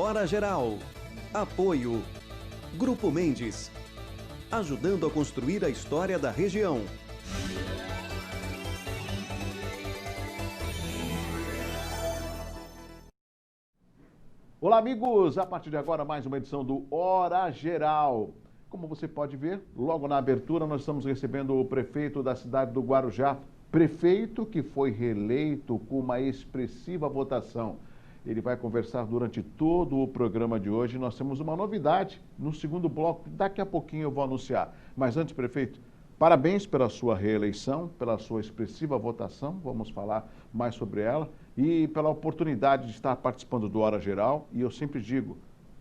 Hora Geral. Apoio Grupo Mendes, ajudando a construir a história da região. Olá, amigos! A partir de agora, mais uma edição do Hora Geral. Como você pode ver, logo na abertura, nós estamos recebendo o prefeito da cidade do Guarujá, prefeito que foi reeleito com uma expressiva votação. Ele vai conversar durante todo o programa de hoje. Nós temos uma novidade no segundo bloco, daqui a pouquinho eu vou anunciar. Mas antes, prefeito, parabéns pela sua reeleição, pela sua expressiva votação, vamos falar mais sobre ela, e pela oportunidade de estar participando do Hora Geral. E eu sempre digo,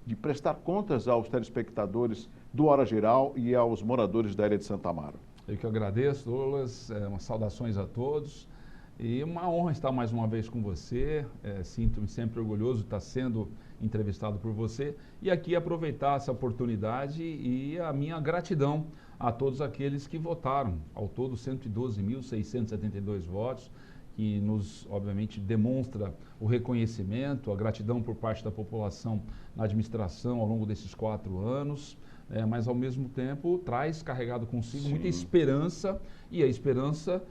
de prestar contas aos telespectadores do Hora Geral e aos moradores da Ilha de Santa Amaro. Eu que agradeço, Douglas, umas saudações a todos. E uma honra estar mais uma vez com você, sinto-me sempre orgulhoso de estar sendo entrevistado por você e aqui aproveitar essa oportunidade e a minha gratidão a todos aqueles que votaram, ao todo 112.672 votos, que nos, obviamente, demonstra o reconhecimento, a gratidão por parte da população na administração ao longo desses 4 anos. Mas ao mesmo tempo traz carregado consigo muita esperança, e a esperança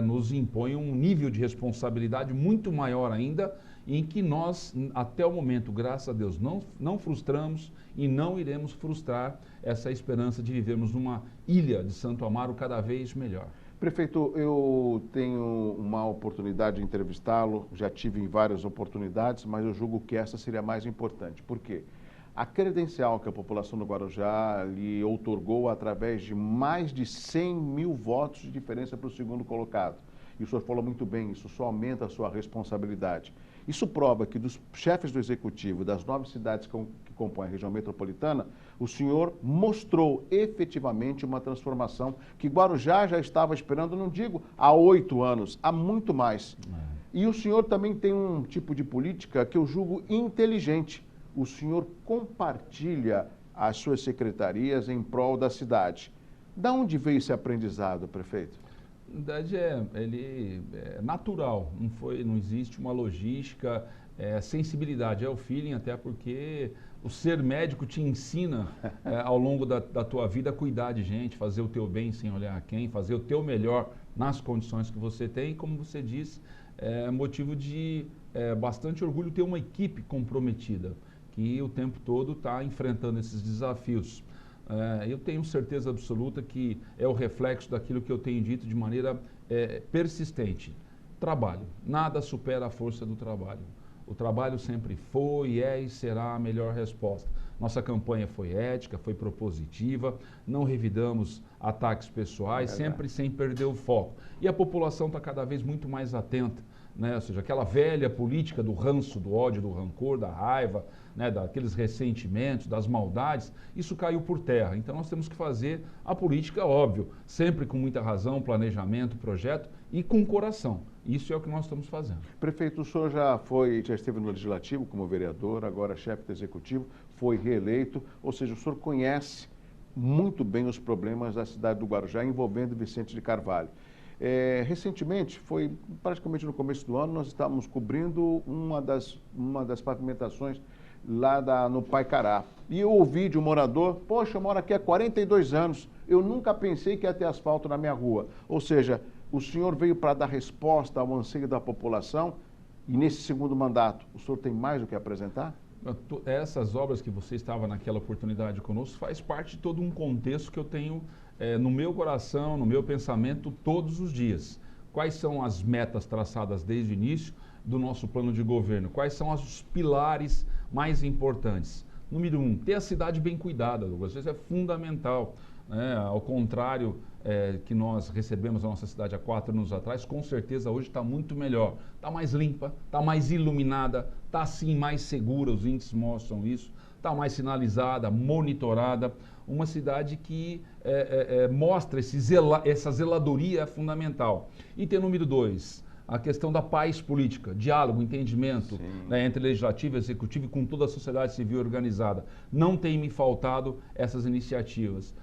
nos impõe um nível de responsabilidade muito maior ainda, em que nós, até o momento, graças a Deus, não frustramos e não iremos frustrar essa esperança de vivermos numa ilha de Santo Amaro cada vez melhor. Prefeito, eu tenho uma oportunidade de entrevistá-lo, já tive em várias oportunidades, mas eu julgo que essa seria a mais importante. Por quê? A credencial que a população do Guarujá lhe outorgou através de mais de 100 mil votos de diferença para o segundo colocado. E o senhor falou muito bem, isso só aumenta a sua responsabilidade. Isso prova que dos chefes do Executivo das 9 cidades que compõem a região metropolitana, o senhor mostrou efetivamente uma transformação que Guarujá já estava esperando, não digo há 8 anos, há muito mais. E o senhor também tem um tipo de política que eu julgo inteligente. O senhor compartilha as suas secretarias em prol da cidade. Da onde veio esse aprendizado, prefeito? Na verdade, ele é natural, não existe uma logística, sensibilidade, é o feeling, até porque o ser médico te ensina ao longo da tua vida a cuidar de gente, fazer o teu bem sem olhar a quem, fazer o teu melhor nas condições que você tem, e como você disse, é motivo de bastante orgulho ter uma equipe comprometida, que o tempo todo está enfrentando esses desafios. Eu tenho certeza absoluta que é o reflexo daquilo que eu tenho dito de maneira persistente. Trabalho. Nada supera a força do trabalho. O trabalho sempre foi, é e será a melhor resposta. Nossa campanha foi ética, foi propositiva, não revidamos ataques pessoais, sempre sem perder o foco. E a população está cada vez muito mais atenta. Ou seja, aquela velha política do ranço, do ódio, do rancor, da raiva, daqueles ressentimentos, das maldades, isso caiu por terra. Então nós temos que fazer a política, óbvio, sempre com muita razão, planejamento, projeto e com coração. Isso é o que nós estamos fazendo. Prefeito, o senhor já esteve no Legislativo como vereador, agora chefe do Executivo, foi reeleito, ou seja, o senhor conhece muito bem os problemas da cidade do Guarujá envolvendo Vicente de Carvalho. Recentemente, foi praticamente no começo do ano, nós estávamos cobrindo uma das pavimentações lá no Paicará. E eu ouvi de um morador, poxa, eu moro aqui há 42 anos, eu nunca pensei que ia ter asfalto na minha rua. Ou seja, o senhor veio para dar resposta ao anseio da população e nesse segundo mandato, o senhor tem mais o que apresentar? Essas obras que você estava naquela oportunidade conosco faz parte de todo um contexto que eu tenho no meu coração, no meu pensamento todos os dias. Quais são as metas traçadas desde o início do nosso plano de governo? Quais são os pilares mais importantes? Número 1, ter a cidade bem cuidada, Douglas. Isso é fundamental. Ao contrário que nós recebemos a nossa cidade há 4 anos atrás, com certeza hoje está muito melhor. Está mais limpa, está mais iluminada, está sim mais segura, os índices mostram isso. Está mais sinalizada, monitorada. Uma cidade que mostra essa zeladoria fundamental. Item número 2, a questão da paz política, diálogo, entendimento entre legislativo e executivo e com toda a sociedade civil organizada. Não tem me faltado essas iniciativas.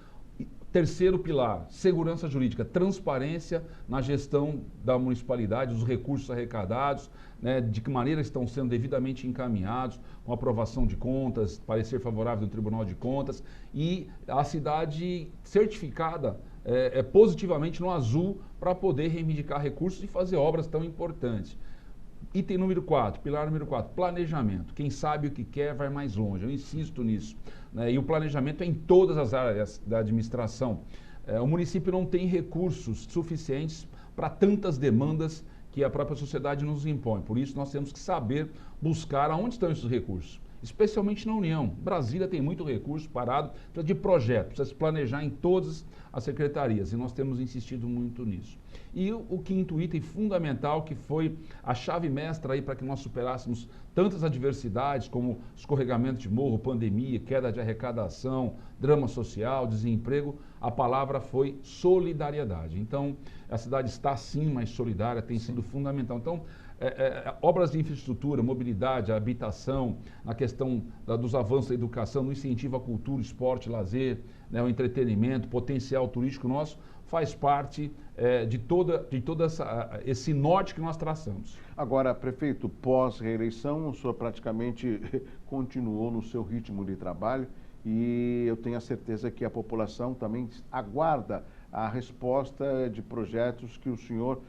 Terceiro pilar, segurança jurídica, transparência na gestão da municipalidade, dos recursos arrecadados, né, de que maneira estão sendo devidamente encaminhados, com aprovação de contas, parecer favorável do Tribunal de Contas, e a cidade certificada positivamente no azul para poder reivindicar recursos e fazer obras tão importantes. Item número 4, pilar número 4, planejamento. Quem sabe o que quer vai mais longe, eu insisto nisso. Né? E o planejamento é em todas as áreas da administração. O município não tem recursos suficientes para tantas demandas que a própria sociedade nos impõe. Por isso nós temos que saber buscar aonde estão esses recursos. Especialmente na União. Brasília tem muito recurso parado, precisa de projeto, precisa se planejar em todas as secretarias, e nós temos insistido muito nisso. E o quinto item fundamental, que foi a chave mestra aí para que nós superássemos tantas adversidades, como escorregamento de morro, pandemia, queda de arrecadação, drama social, desemprego, a palavra foi solidariedade. Então, a cidade está sim mais solidária, tem sido fundamental. Então, obras de infraestrutura, mobilidade, habitação, na questão dos avanços da educação, no incentivo à cultura, esporte, lazer, né, o entretenimento, potencial turístico nosso, faz parte de todo esse norte que nós traçamos. Agora, prefeito, pós-reeleição, o senhor praticamente continuou no seu ritmo de trabalho e eu tenho a certeza que a população também aguarda a resposta de projetos que o senhor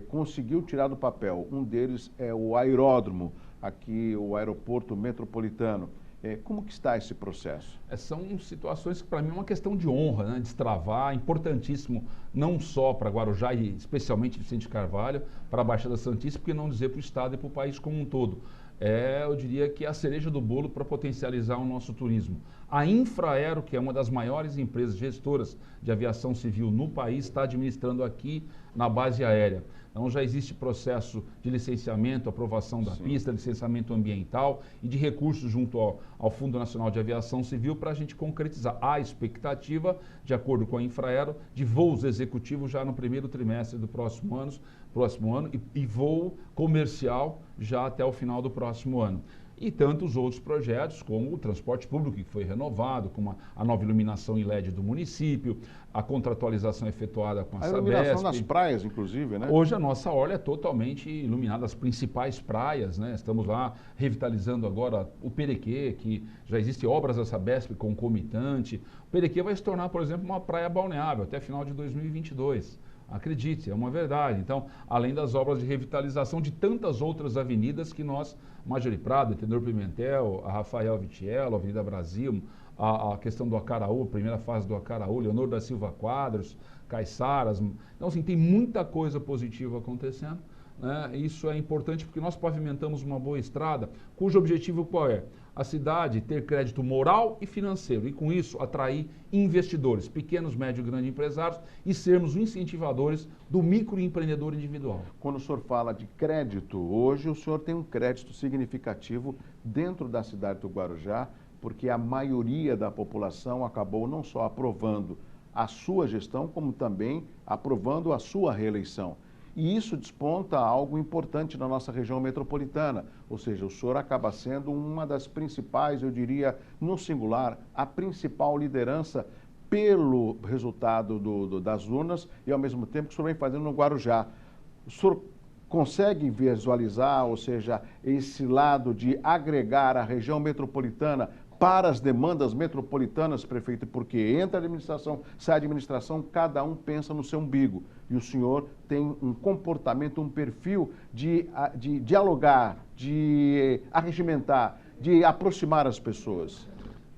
conseguiu tirar do papel. Um deles é o aeródromo, aqui o aeroporto metropolitano. Como que está esse processo? São situações que para mim é uma questão de honra, né? Destravar, importantíssimo, não só para Guarujá e especialmente Vicente Carvalho, para a Baixada Santista, porque não dizer para o Estado e para o país como um todo. Eu diria que é a cereja do bolo para potencializar o nosso turismo. A Infraero, que é uma das maiores empresas gestoras de aviação civil no país, está administrando aqui na base aérea. Então já existe processo de licenciamento, aprovação da pista, licenciamento ambiental e de recursos junto ao Fundo Nacional de Aviação Civil para a gente concretizar a expectativa, de acordo com a Infraero, de voos executivos já no primeiro trimestre do próximo ano e voo comercial já até o final do próximo ano. E tantos outros projetos, como o transporte público, que foi renovado, como a nova iluminação em LED do município, a contratualização efetuada com a Sabesp. A iluminação nas praias, inclusive, né? Hoje a nossa orla é totalmente iluminada, as principais praias, né? Estamos lá revitalizando agora o Perequê, que já existem obras da Sabesp concomitante. O Perequê vai se tornar, por exemplo, uma praia balneável até final de 2022. Acredite, é uma verdade. Então, além das obras de revitalização de tantas outras avenidas que nós, Majori Prado, Tenor Pimentel, a Rafael Vitiello, a Avenida Brasil, a questão do Acaraú, a primeira fase do Acaraú, Leonor da Silva Quadros, Caiçaras. Então, assim, tem muita coisa positiva acontecendo. Né? Isso é importante porque nós pavimentamos uma boa estrada, cujo objetivo qual é? A cidade ter crédito moral e financeiro e com isso atrair investidores, pequenos, médio e grandes empresários e sermos incentivadores do microempreendedor individual. Quando o senhor fala de crédito, hoje o senhor tem um crédito significativo dentro da cidade do Guarujá, porque a maioria da população acabou não só aprovando a sua gestão, como também aprovando a sua reeleição. E isso desponta algo importante na nossa região metropolitana, ou seja, o senhor acaba sendo uma das principais, eu diria, no singular, a principal liderança pelo resultado das urnas e ao mesmo tempo que o senhor vem fazendo no Guarujá. O senhor consegue visualizar, ou seja, esse lado de agregar a região metropolitana para as demandas metropolitanas, prefeito, porque entra a administração, sai a administração, cada um pensa no seu umbigo. E o senhor tem um comportamento, um perfil de dialogar, de arregimentar, de aproximar as pessoas.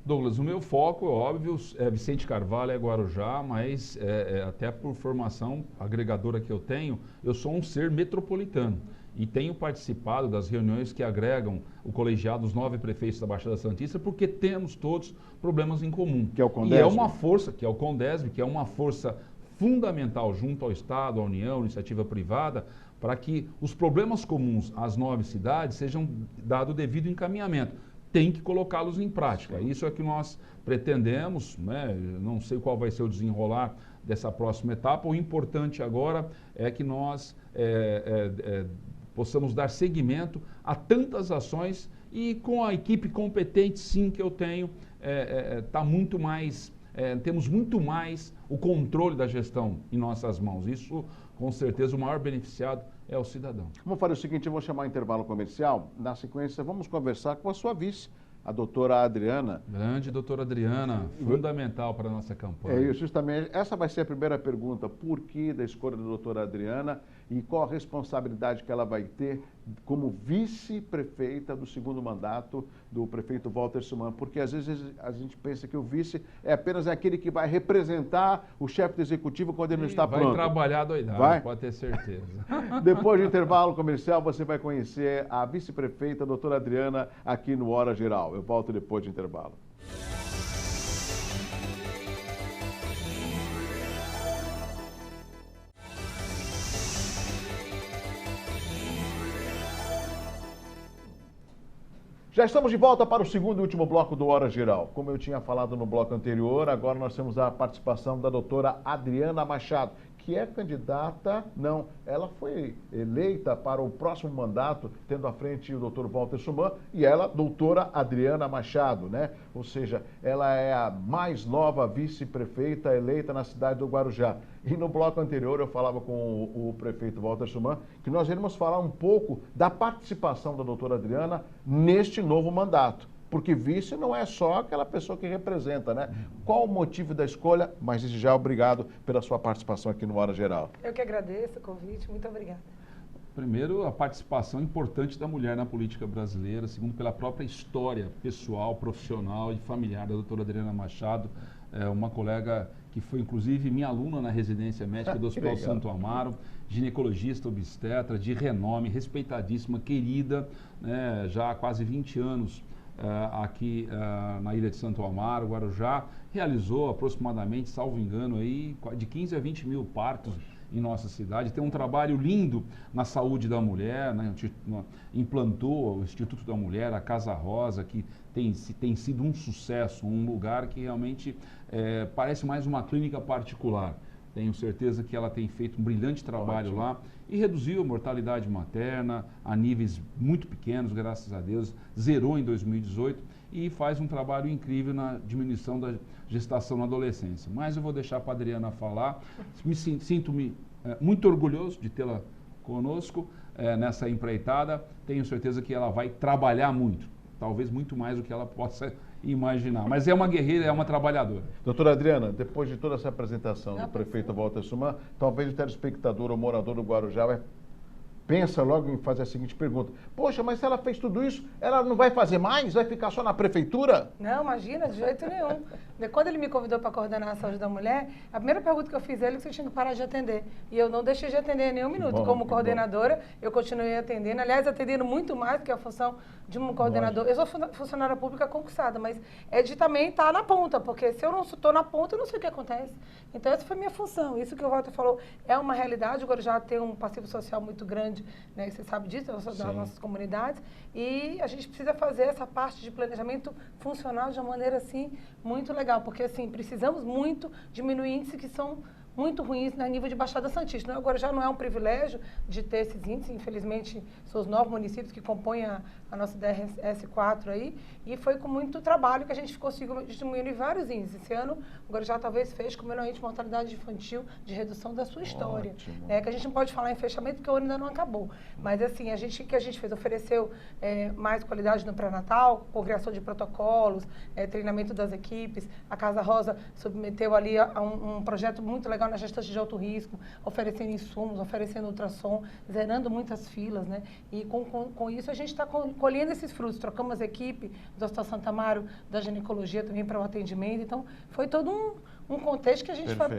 Douglas, o meu foco, é óbvio, é Vicente Carvalho, é Guarujá, mas até por formação agregadora que eu tenho, eu sou um ser metropolitano. E tenho participado das reuniões que agregam o colegiado dos 9 prefeitos da Baixada Santista, porque temos todos problemas em comum. Que é o Condesb. E é uma força, que é o Condesb, que é uma força fundamental junto ao Estado, à União, à iniciativa privada, para que os problemas comuns às 9 cidades sejam dado o devido encaminhamento. Tem que colocá-los em prática. Isso é que nós pretendemos, né? Não sei qual vai ser o desenrolar dessa próxima etapa. O importante agora é que nós possamos dar seguimento a tantas ações e com a equipe competente, sim, que eu tenho, está muito mais temos muito mais o controle da gestão em nossas mãos. Isso, com certeza, o maior beneficiado é o cidadão. Vamos fazer o seguinte, eu vou chamar o intervalo comercial. Na sequência, vamos conversar com a sua vice, a doutora Adriana. Grande doutora Adriana, fundamental para a nossa campanha. É isso, justamente. Essa vai ser a primeira pergunta. Por que da escolha da doutora Adriana e qual a responsabilidade que ela vai ter como vice-prefeita do segundo mandato do prefeito Walter Suman? Porque às vezes a gente pensa que o vice é apenas aquele que vai representar o chefe do executivo quando ele não está pronto. Vai trabalhar doidado, vai? Pode ter certeza. Depois do intervalo comercial, você vai conhecer a vice-prefeita, a doutora Adriana, aqui no Hora Geral. Eu volto depois do intervalo. Já estamos de volta para o segundo e último bloco do Hora Geral. Como eu tinha falado no bloco anterior, agora nós temos a participação da doutora Adriana Machado, que é candidata, ela foi eleita para o próximo mandato, tendo à frente o doutor Walter Suman e ela, doutora Adriana Machado, né? Ou seja, ela é a mais nova vice-prefeita eleita na cidade do Guarujá. E no bloco anterior eu falava com o prefeito Walter Suman que nós iremos falar um pouco da participação da doutora Adriana neste novo mandato. Porque vice não é só aquela pessoa que representa, né? Qual o motivo da escolha? Mas desde já, obrigado pela sua participação aqui no Hora Geral. Eu que agradeço o convite, muito obrigada. Primeiro, a participação importante da mulher na política brasileira, segundo pela própria história pessoal, profissional e familiar da doutora Adriana Machado, uma colega que foi inclusive minha aluna na residência médica do Hospital Santo Amaro, ginecologista, obstetra, de renome, respeitadíssima, querida, né, já há quase 20 anos aqui na ilha de Santo Amaro, Guarujá, realizou aproximadamente, salvo engano, aí, de 15 a 20 mil partos em nossa cidade. Tem um trabalho lindo na saúde da mulher, né? Implantou o Instituto da Mulher, a Casa Rosa, que tem sido um sucesso, um lugar que realmente parece mais uma clínica particular. Tenho certeza que ela tem feito um brilhante trabalho lá e reduziu a mortalidade materna a níveis muito pequenos, graças a Deus, zerou em 2018 e faz um trabalho incrível na diminuição da gestação na adolescência. Mas eu vou deixar para a Adriana falar, sinto-me muito orgulhoso de tê-la conosco nessa empreitada, tenho certeza que ela vai trabalhar muito, talvez muito mais do que ela possa imaginar. Mas é uma guerreira, é uma trabalhadora. Doutora Adriana, depois de toda essa apresentação do prefeito Walter Suman, talvez o telespectador ou morador do Guarujá pensa logo em fazer a seguinte pergunta: poxa, mas se ela fez tudo isso, ela não vai fazer mais? Vai ficar só na prefeitura? Não, imagina, de jeito nenhum. Quando ele me convidou para coordenar a saúde da mulher, a primeira pergunta que eu fiz a ele é que você tinha que parar de atender. E eu não deixei de atender nem um minuto. Como coordenadora, eu continuei atendendo. Aliás, atendendo muito mais do que a função de um coordenador. Eu sou funcionária pública concursada, mas é de também estar na ponta, porque se eu não estou na ponta, eu não sei o que acontece. Então, essa foi a minha função. Isso que o Walter falou é uma realidade. O Guarujá tem um passivo social muito grande, né? Você sabe disso, eu sou das nossas comunidades. E a gente precisa fazer essa parte de planejamento funcional de uma maneira, assim, muito legal. Porque, assim, precisamos muito diminuir índices que são muito ruins no nível de Baixada Santista. Agora, já não é um privilégio de ter esses índices, infelizmente, são os 9 municípios que compõem a nossa DRS4 aí, e foi com muito trabalho que a gente conseguiu diminuir vários índices. Esse ano, o Guarujá talvez fez com o menor índice de mortalidade infantil de redução da sua história. Que a gente não pode falar em fechamento, porque o ano ainda não acabou. Mas, assim, o que a gente fez? Ofereceu mais qualidade no pré-natal, com criação de protocolos, treinamento das equipes. A Casa Rosa submeteu ali a um projeto muito legal na gestante de alto risco, oferecendo insumos, oferecendo ultrassom, zerando muitas filas, né? E com isso a gente está colhendo esses frutos. Trocamos a equipe do Hospital Santa Amaro, da ginecologia também para o atendimento. Então, foi todo um contexto que a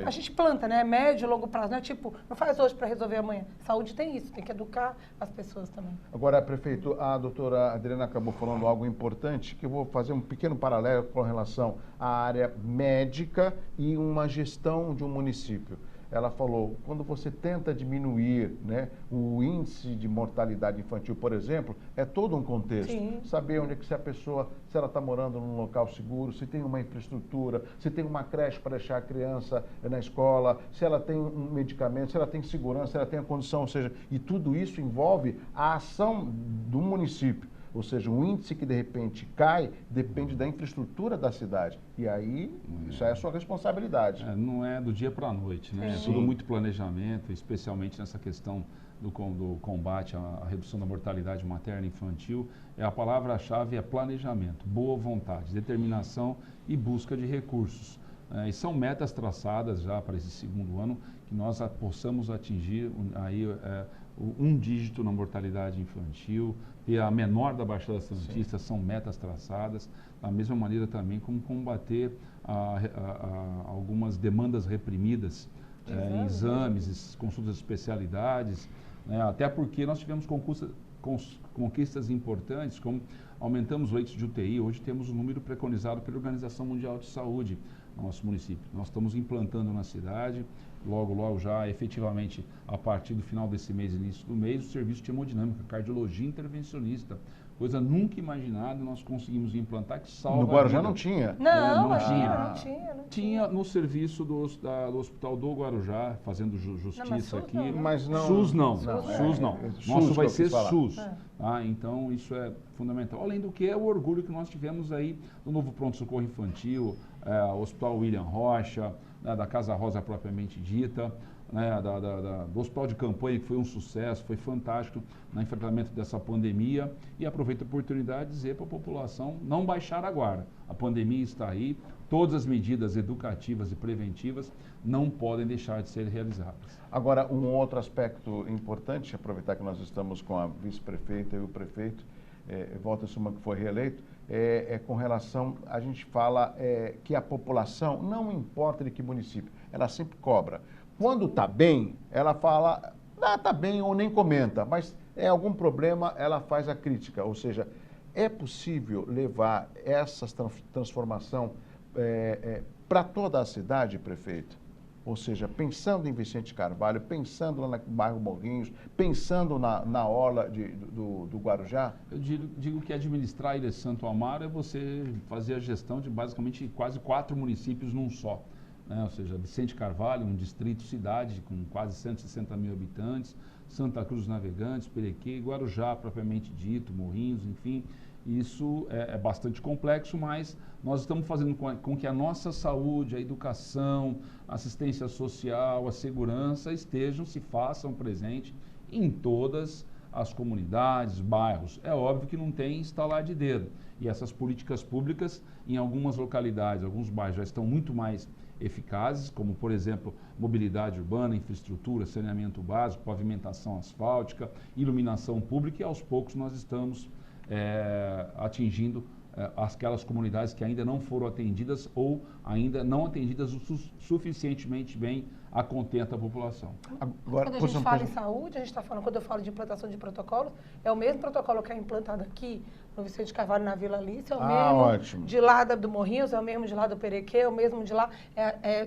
gente planta, né? Médio e longo prazo, né? Tipo, não faz hoje para resolver amanhã. Saúde tem isso, tem que educar as pessoas também. Agora, prefeito, a doutora Adriana acabou falando algo importante, que eu vou fazer um pequeno paralelo com relação à área médica e uma gestão de um município. Ela falou, quando você tenta diminuir, né, o índice de mortalidade infantil, por exemplo, é todo um contexto. Sim. Saber onde é que se ela está morando num local seguro, se tem uma infraestrutura, se tem uma creche para deixar a criança na escola, se ela tem um medicamento, se ela tem segurança, se ela tem a condição, ou seja, e tudo isso envolve a ação do município. Ou seja, um índice que de repente cai depende da infraestrutura da cidade. E aí, isso é a sua responsabilidade. Não é do dia para a noite, né? É tudo muito planejamento, especialmente nessa questão do combate à redução da mortalidade materna e infantil. A palavra-chave é planejamento, boa vontade, determinação e busca de recursos. E são metas traçadas já para esse segundo ano, que nós possamos atingir aí, um dígito na mortalidade infantil, ter a menor da Baixada Santista, são metas traçadas. Da mesma maneira também como combater algumas demandas reprimidas em exames, consultas de especialidades, né? Até porque nós tivemos conquistas importantes, como aumentamos leitos de UTI, hoje temos o número preconizado pela Organização Mundial de Saúde no nosso município. Nós estamos implantando na cidade, logo já, efetivamente, a partir do final desse mês, início do mês, o serviço de hemodinâmica, cardiologia intervencionista, coisa nunca imaginada, nós conseguimos implantar, que salva. No Guarujá não tinha? Não tinha. Tinha no serviço do Hospital do Guarujá, fazendo justiça aqui. Não, mas não. SUS não. SUS não. Nosso vai ser SUS. Tá? Então, isso é fundamental. Além do que é o orgulho que nós tivemos aí do novo pronto-socorro infantil, Hospital William Rocha, né, da Casa Rosa propriamente dita, né, do hospital de campanha, que foi um sucesso, foi fantástico no enfrentamento dessa pandemia. E aproveito a oportunidade de dizer para a população não baixar a guarda. A pandemia está aí, todas as medidas educativas e preventivas não podem deixar de ser realizadas. Agora, um outro aspecto importante, aproveitar que nós estamos com a vice-prefeita e o prefeito, Walter Suman, que foi reeleito, com relação, a gente fala que a população, não importa de que município, ela sempre cobra. Quando está bem, ela fala, está bem, ou nem comenta, mas é algum problema, ela faz a crítica. Ou seja, é possível levar essa transformação para toda a cidade, prefeito? Ou seja, pensando em Vicente Carvalho, pensando lá no bairro Morrinhos, pensando na orla do Guarujá? Eu digo que administrar a Ilha de Santo Amaro é você fazer a gestão de basicamente quase 4 municípios num só. Né? Ou seja, Vicente Carvalho, um distrito-cidade com quase 160 mil habitantes, Santa Cruz dos Navegantes, Perequê, Guarujá propriamente dito, Morrinhos, enfim. Isso é bastante complexo, mas nós estamos fazendo com que a nossa saúde, a educação, a assistência social, a segurança se façam presente em todas as comunidades, bairros. É óbvio que não tem instalar de dedo. E essas políticas públicas, em algumas localidades, alguns bairros já estão muito mais eficazes, como, por exemplo, mobilidade urbana, infraestrutura, saneamento básico, pavimentação asfáltica, iluminação pública, e aos poucos nós estamos atingindo aquelas comunidades que ainda não foram atendidas ou ainda não atendidas suficientemente bem a contento a população. Agora, quando a gente fala em saúde, a gente está falando, quando eu falo de implantação de protocolos, é o mesmo protocolo que é implantado aqui no Vicente Carvalho, na Vila Alice, é o mesmo ótimo. De lá do Morrinhos, é o mesmo de lá do Perequê, é o mesmo de lá,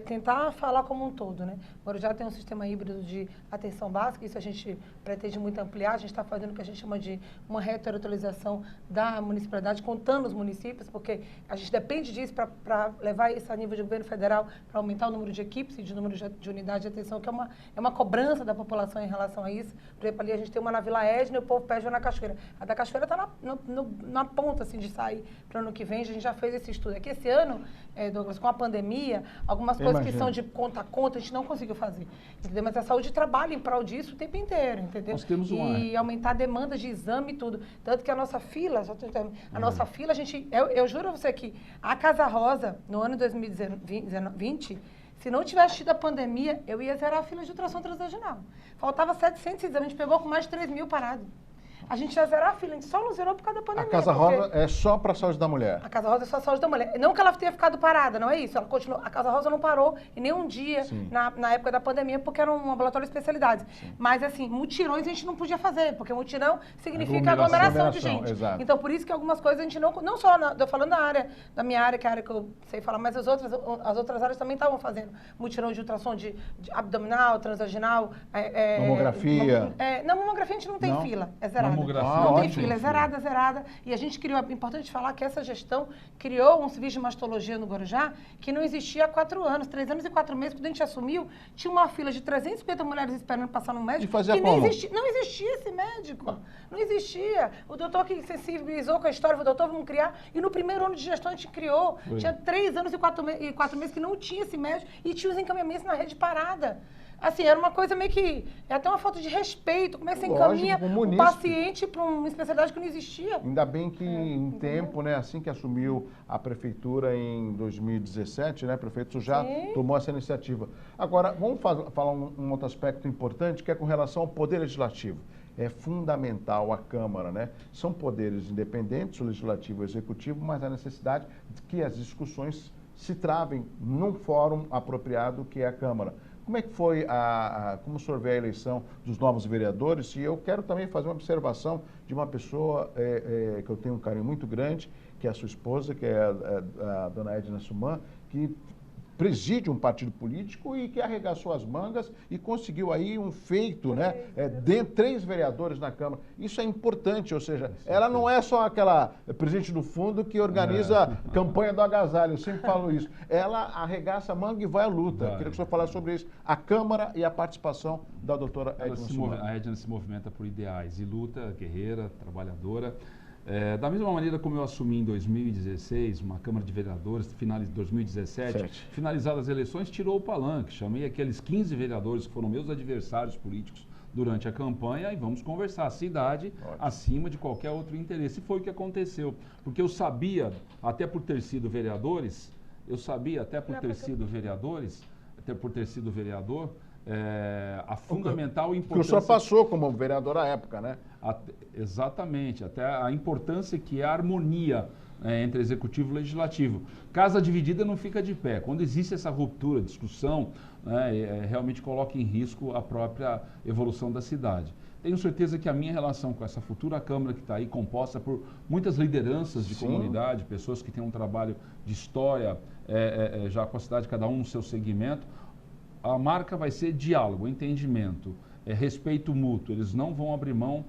tentar falar como um todo, né? Agora já tem um sistema híbrido de atenção básica, isso a gente pretende muito ampliar, a gente está fazendo o que a gente chama de uma reterritorialização da municipalidade, contando os municípios, porque a gente depende disso para levar isso a nível de governo federal, para aumentar o número de equipes e de número de unidade de atenção, que é uma cobrança da população em relação a isso. Por exemplo, ali a gente tem uma na Vila Edna e o povo pede uma na Cachoeira. A da Cachoeira está na ponta assim, de sair para o ano que vem, a gente já fez esse estudo. Aqui esse ano, Douglas, com a pandemia, algumas coisas que são de conta a conta, a gente não conseguiu fazer. Entendeu? Mas a saúde trabalha em prol disso o tempo inteiro, entendeu? Nós temos e aumentar a demanda de exame e tudo. Tanto que a nossa fila, nossa fila, eu juro a você que a Casa Rosa, no ano 2020, se não tivesse tido a pandemia, eu ia zerar a fila de ultrassom transvaginal. Faltava 700 exames, a gente pegou com mais de 3 mil parados. A gente ia zerar a fila, a gente só não zerou por causa da pandemia. A Casa Rosa é só para a saúde da mulher? A Casa Rosa é só a saúde da mulher. Não que ela tenha ficado parada, não é isso. Ela continuou. A Casa Rosa não parou em nenhum dia na época da pandemia, porque era um ambulatório de especialidades. Sim. Mas, assim, mutirões a gente não podia fazer, porque mutirão significa aglomeração de gente. Exato. Então, por isso que algumas coisas a gente não só, estou falando da minha área, que é a área que eu sei falar, mas as outras áreas também estavam fazendo mutirão de ultrassom de abdominal, transvaginal. Mamografia. Na mamografia a gente não tem fila, é zerado. Demografia. Não tem ótimo. fila, zerada. E a gente criou, é importante falar que essa gestão criou um serviço de mastologia no Guarujá que não existia há 4 anos, 3 anos e 4 meses. Quando a gente assumiu, tinha uma fila de 350 mulheres esperando passar no médico. E fazia que como? não existia esse médico. Não existia. O doutor que sensibilizou com a história, o doutor, vamos criar. E no primeiro ano de gestão a gente criou. Foi. Tinha 3 anos e 4 meses que não tinha esse médico e tinha os encaminhamentos na rede parada. Assim, era uma coisa meio que... É até uma falta de respeito. Como é que você Lógico, encaminha com o o munícipe. paciente para uma especialidade que não existia? Ainda bem que em entendeu? tempo, né, assim que assumiu a prefeitura em 2017, né, o prefeito já Sim. tomou essa iniciativa. Agora, vamos falar um outro aspecto importante, que é com relação ao Poder Legislativo. É fundamental a Câmara, né? São poderes independentes, o Legislativo e o Executivo, mas há necessidade de que as discussões se travem num fórum apropriado, que é a Câmara. Como é que foi como o senhor vê a eleição dos novos vereadores? E eu quero também fazer uma observação de uma pessoa que eu tenho um carinho muito grande, que é a sua esposa, que é a dona Edna Suman, que preside um partido político e que arregaçou as mangas e conseguiu aí um feito, né? 3 vereadores na Câmara. Isso é importante, ou seja, ela não é só aquela presidente do fundo que organiza a campanha do agasalho, eu sempre falo isso. Ela arregaça a manga e vai à luta. Queria que o senhor falasse sobre isso. A Câmara e a participação da doutora Edna Suman. A Edna se movimenta por ideais e luta, guerreira, trabalhadora. Da mesma maneira como eu assumi em 2016 uma Câmara de Vereadores, 2017, finalizadas as eleições, tirou o palanque. Chamei aqueles 15 vereadores que foram meus adversários políticos durante a campanha e vamos conversar a cidade acima de qualquer outro interesse. E foi o que aconteceu, porque eu sabia, até por ter sido vereador, a fundamental importância... Porque o senhor passou como vereador à época, né? Exatamente, até a importância que é a harmonia entre executivo e legislativo. Casa dividida não fica de pé. Quando existe essa ruptura, discussão, realmente coloca em risco a própria evolução da cidade. Tenho certeza que a minha relação com essa futura Câmara que está aí, composta por muitas lideranças de comunidade, pessoas que têm um trabalho de história já com a cidade, cada um no seu segmento, a marca vai ser diálogo, entendimento, respeito mútuo. Eles não vão abrir mão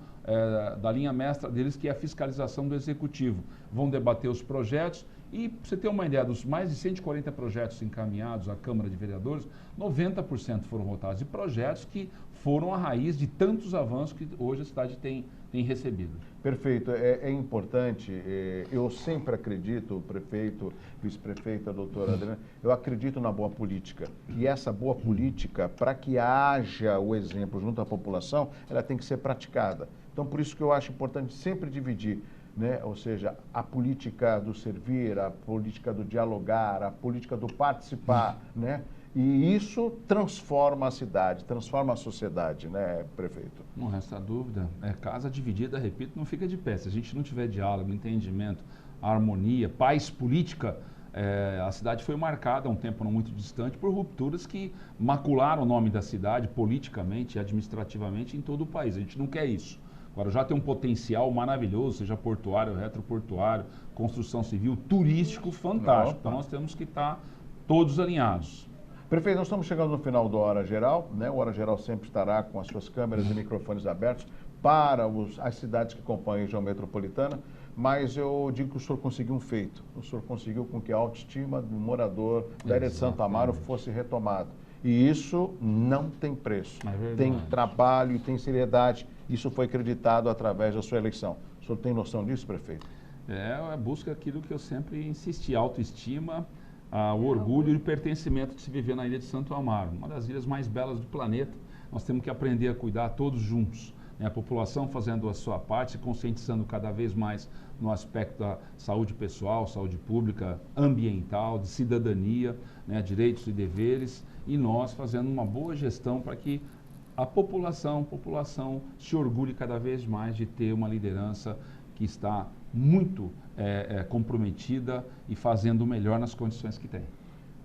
da linha mestra deles, que é a fiscalização do Executivo. Vão debater os projetos e, para você ter uma ideia, dos mais de 140 projetos encaminhados à Câmara de Vereadores, 90% foram votados. E projetos que foram a raiz de tantos avanços que hoje a cidade tem recebido. Perfeito. É importante, eu sempre acredito, prefeito, vice-prefeita, doutora Adriana, eu acredito na boa política. E essa boa política, para que haja o exemplo junto à população, ela tem que ser praticada. Então, por isso que eu acho importante sempre dividir, né? Ou seja, a política do servir, a política do dialogar, a política do participar, né? E isso transforma a cidade, transforma a sociedade, né, prefeito? Não resta dúvida. Casa dividida, repito, não fica de pé. Se a gente não tiver diálogo, entendimento, harmonia, paz política, a cidade foi marcada há um tempo não muito distante por rupturas que macularam o nome da cidade politicamente e administrativamente em todo o país. A gente não quer isso. Guarujá tem um potencial maravilhoso, seja portuário, retroportuário, construção civil, turístico, fantástico. Então nós temos que estar todos alinhados. Prefeito, nós estamos chegando no final do Hora Geral, né? O Hora Geral sempre estará com as suas câmeras e microfones abertos para as cidades que compõem a região metropolitana, mas eu digo que o senhor conseguiu um feito. O senhor conseguiu com que a autoestima do morador da ilha de Santo Amaro fosse retomada. E isso não tem preço. Tem trabalho e tem seriedade. Isso foi acreditado através da sua eleição. O senhor tem noção disso, prefeito? É busca aquilo que eu sempre insisti, autoestima, o orgulho e o pertencimento de se viver na ilha de Santo Amaro, uma das ilhas mais belas do planeta. Nós temos que aprender a cuidar todos juntos, né? A população fazendo a sua parte, se conscientizando cada vez mais no aspecto da saúde pessoal, saúde pública, ambiental, de cidadania, né? Direitos e deveres, e nós fazendo uma boa gestão para que a população se orgulhe cada vez mais de ter uma liderança que está muito comprometida e fazendo o melhor nas condições que tem.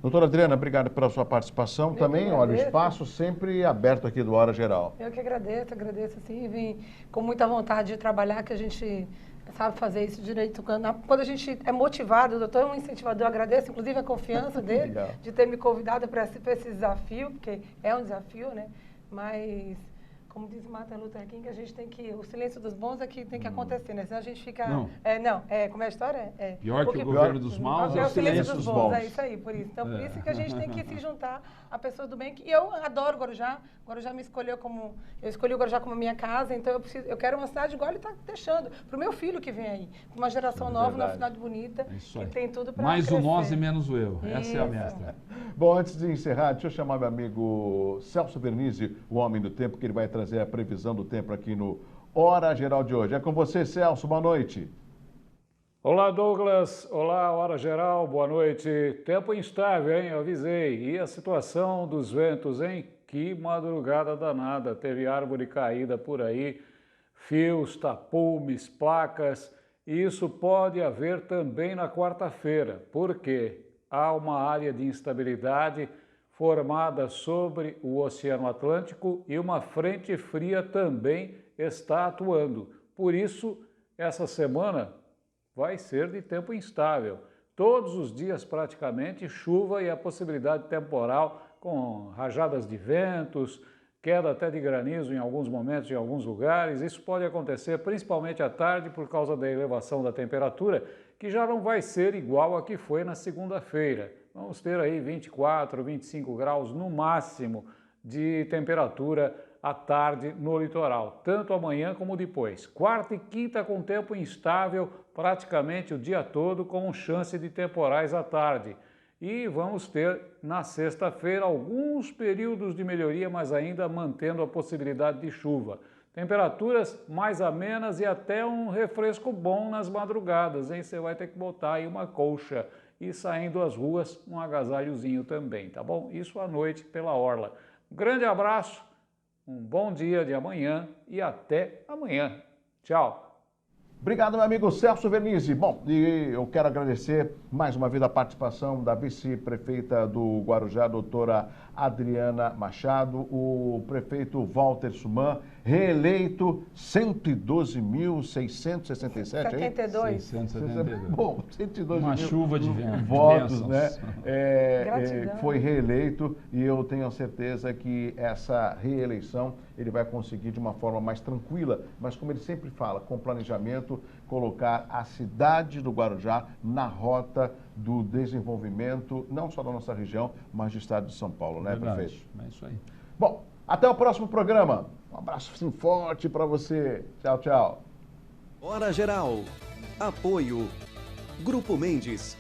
Doutora Adriana, obrigado pela sua participação. Também, olha, o espaço sempre aberto aqui do Hora Geral. Eu que agradeço sim, vim com muita vontade de trabalhar, que a gente sabe fazer isso direito. Quando a gente é motivado, o doutor é um incentivador, eu agradeço inclusive a confiança dele de ter me convidado para esse desafio, porque é um desafio, né? Mas como diz Martin Luther King, que a gente tem que... O silêncio dos bons é que tem que acontecer, né? Senão a gente fica... Não. Como é a história? Pior que o governo dos maus é é o silêncio dos bons. É bons. isso aí, por isso. Então, por isso que a gente tem que se juntar a pessoas do bem. E eu adoro Guarujá. Guarujá me escolheu como... Eu escolhi o Guarujá como minha casa, então eu quero uma cidade igual ele está deixando. Para o meu filho que vem aí. Uma geração nova, uma cidade bonita, que tem tudo para mais crescer. o nós e menos o eu. Essa é a Isso. mestra. Bom, antes de encerrar, deixa eu chamar meu amigo Celso Vernizzi, o homem do tempo, que ele vai trazer a previsão do tempo aqui no Hora Geral de hoje. É com você, Celso, boa noite. Olá, Douglas. Olá, Hora Geral, boa noite. Tempo instável, hein? Eu avisei. E a situação dos ventos, hein? Que madrugada danada. Teve árvore caída por aí, fios, tapumes, placas. E isso pode haver também na quarta-feira. Por quê? Há uma área de instabilidade formada sobre o Oceano Atlântico e uma frente fria também está atuando. Por isso, essa semana vai ser de tempo instável. Todos os dias, praticamente, chuva e a possibilidade temporal com rajadas de ventos, queda até de granizo em alguns momentos, em alguns lugares. Isso pode acontecer principalmente à tarde por causa da elevação da temperatura, que já não vai ser igual a que foi na segunda-feira. Vamos ter aí 24, 25 graus no máximo de temperatura à tarde no litoral, tanto amanhã como depois. Quarta e quinta com tempo instável praticamente o dia todo, com chance de temporais à tarde. E vamos ter na sexta-feira alguns períodos de melhoria, mas ainda mantendo a possibilidade de chuva. Temperaturas mais amenas e até um refresco bom nas madrugadas, hein? Você vai ter que botar aí uma colcha e saindo às ruas um agasalhozinho também, tá bom? Isso à noite pela orla. Um grande abraço, um bom dia de amanhã e até amanhã. Tchau! Obrigado, meu amigo Celso Vernizzi. Bom, e eu quero agradecer mais uma vez a participação da vice-prefeita do Guarujá, doutora Adriana Machado, o prefeito Walter Suman, reeleito 112.667, 72. 672. Bom, 112 Uma mil chuva de votos, bênçãos. né? Foi reeleito e eu tenho a certeza que essa reeleição ele vai conseguir de uma forma mais tranquila, mas como ele sempre fala, com planejamento, colocar a cidade do Guarujá na rota do desenvolvimento, não só da nossa região, mas do estado de São Paulo, né, Verdade. prefeito? É isso aí. Bom, até o próximo programa. Um abraço assim, forte para você. Tchau, tchau. Hora Geral. Apoio. Grupo Mendes.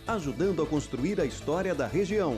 Ajudando a construir a história da região.